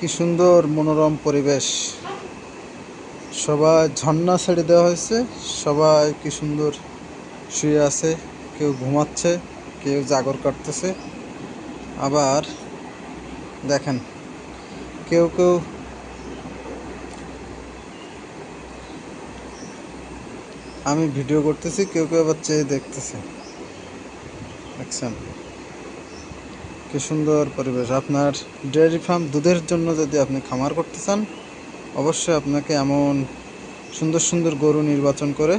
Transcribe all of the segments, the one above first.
কি সুন্দর মনোরম পরিবেশ। সবাই ঝর্ণা ছেড়ে দেওয়া হয়েছে। সবাই কি সুন্দর শুয়ে আছে, কেউ ঘুমাচ্ছে, কেউ জাগর করতেছে। আবার দেখেন কেউ কেউ আমি ভিডিও করতেছি, কেউ কেউ আবার চেয়ে দেখতেছে। দেখছেন কি সুন্দর পরিবেশ। আপনার ডেয়ারি ফার্ম, দুধের জন্য যদি আপনি খামার করতে চান, অবশ্যই আপনাকে এমন সুন্দর সুন্দর গরু নির্বাচন করে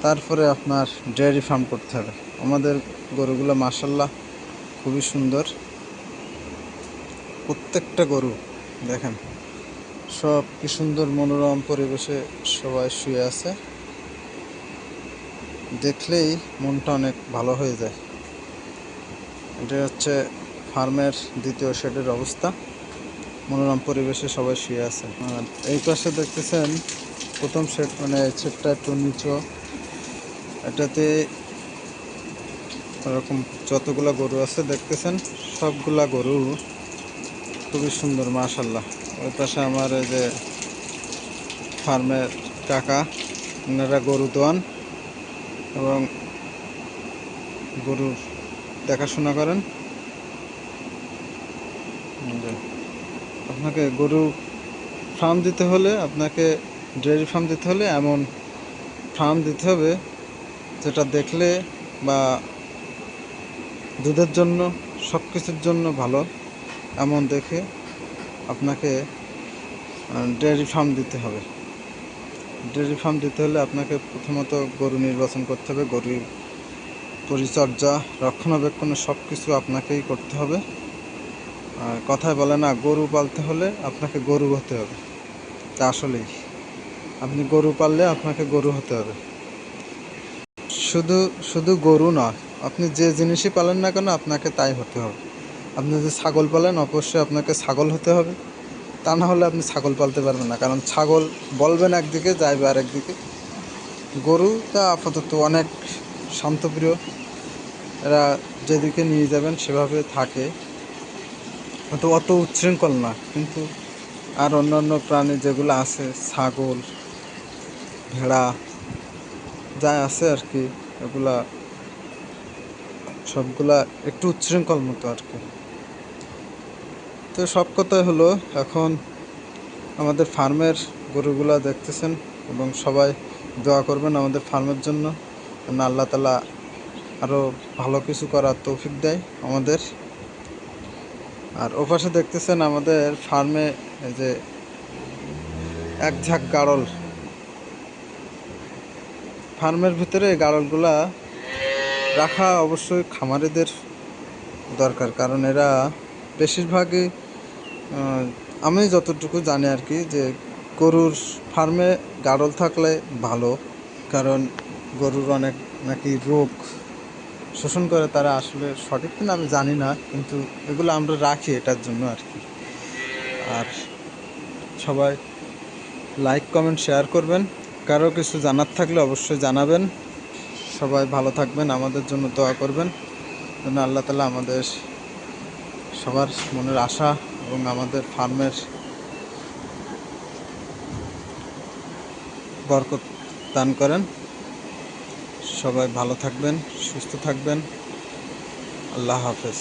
তারপরে আপনার ডেয়ারি ফার্ম করতে হবে। আমাদের গরুগুলো মাশাআল্লাহ খুবই সুন্দর। প্রত্যেকটা গরু দেখেন, সব কি সুন্দর মনোরম পরিবেশে সবাই শুয়ে আছে। দেখলেই মনটা অনেক ভালো হয়ে যায়। এটা হচ্ছে ফার্মের দ্বিতীয় শেডের অবস্থা। মনোরম পরিবেশে সবাই শুয়ে আছে। আর এই পাশে দেখতেছেন প্রথম শেড, মানে শেডটা একটু নিচু। এটাতে এরকম যতগুলা গরু আছে দেখতেছেন, সবগুলা গরু খুবই সুন্দর মাশাআল্লাহ। ওই পাশে আমার এই যে ফার্মের কাকা, ওনারা গরু দোয়ান এবং গরুর দেখাশোনা করেন। আপনাকে গরু ফার্ম দিতে হলে, আপনাকে ডেয়ারি ফার্ম দিতে হলে এমন ফার্ম দিতে হবে যেটা দেখলে বা দুধের জন্য সব কিছুর জন্য ভালো, এমন দেখে আপনাকে ডেয়ারি ফার্ম দিতে হবে। ডেয়ারি ফার্ম দিতে হলে আপনাকে প্রথমত গরু নির্বাচন করতে হবে। গরুর পরিচর্যা, রক্ষণাবেক্ষণ সব কিছু আপনাকেই করতে হবে। আর কথায় বলে না, গরু পালতে হলে আপনাকে গরু হতে হবে। তা আসলেই আপনি গরু পাললে আপনাকে গরু হতে হবে। শুধু শুধু গরু নয়, আপনি যে জিনিসই পালেন না কেন আপনাকে তাই হতে হবে। আপনি যদি ছাগল পালেন, অবশ্যই আপনাকে ছাগল হতে হবে। তা না হলে আপনি ছাগল পালতে পারবেন না, কারণ ছাগল বলবেন একদিকে, যাইবে আরেকদিকে। গরুটা আপাতত অনেক শান্তপ্রিয়, এরা যেদিকে নিয়ে যাবেন সেভাবে থাকে, হয়তো অত উচ্ছৃঙ্খল না। কিন্তু আর অন্যান্য প্রাণী যেগুলো আছে, ছাগল, ভেড়া, যা আছে আর কি, এগুলা সবগুলা একটু উচ্ছৃঙ্খল মতো আর কি। তো সব কথাই হলো, এখন আমাদের ফার্মের গরুগুলা দেখতেছেন এবং সবাই দোয়া করবেন আমাদের ফার্মের জন্য, আল্লাহ তাআলা আরও ভালো কিছু করার তৌফিক দেয় আমাদের। আর ওপাশে দেখতেছেন আমাদের ফার্মে এই যে এক ঝাঁক গাড়ল। ফার্মের ভিতরে এই গাড়লগুলা রাখা অবশ্যই খামারিদের দরকার, কারণ এরা বেশিরভাগই, আমি যতটুকু জানি আর কি, যে গরুর ফার্মে গাড়ল থাকলে ভালো। কারণ গরুর অনেক নাকি রোগ শোষণ করে তারা, আসলে সঠিক কিনা আমি জানি না, কিন্তু এগুলো আমরা রাখি এটার জন্য আর কি। আর সবাই লাইক কমেন্ট শেয়ার করবেন। কারো কিছু জানার থাকলে অবশ্যই জানাবেন। সবাই ভালো থাকবেন, আমাদের জন্য দোয়া করবেন যেন আল্লাহ তাআলা আমাদের সবার মনের আশা এবং আমাদের ফার্মের বরকত দান করেন। সবাই ভালো থাকবেন, সুস্থ থাকবেন। আল্লাহ হাফেজ।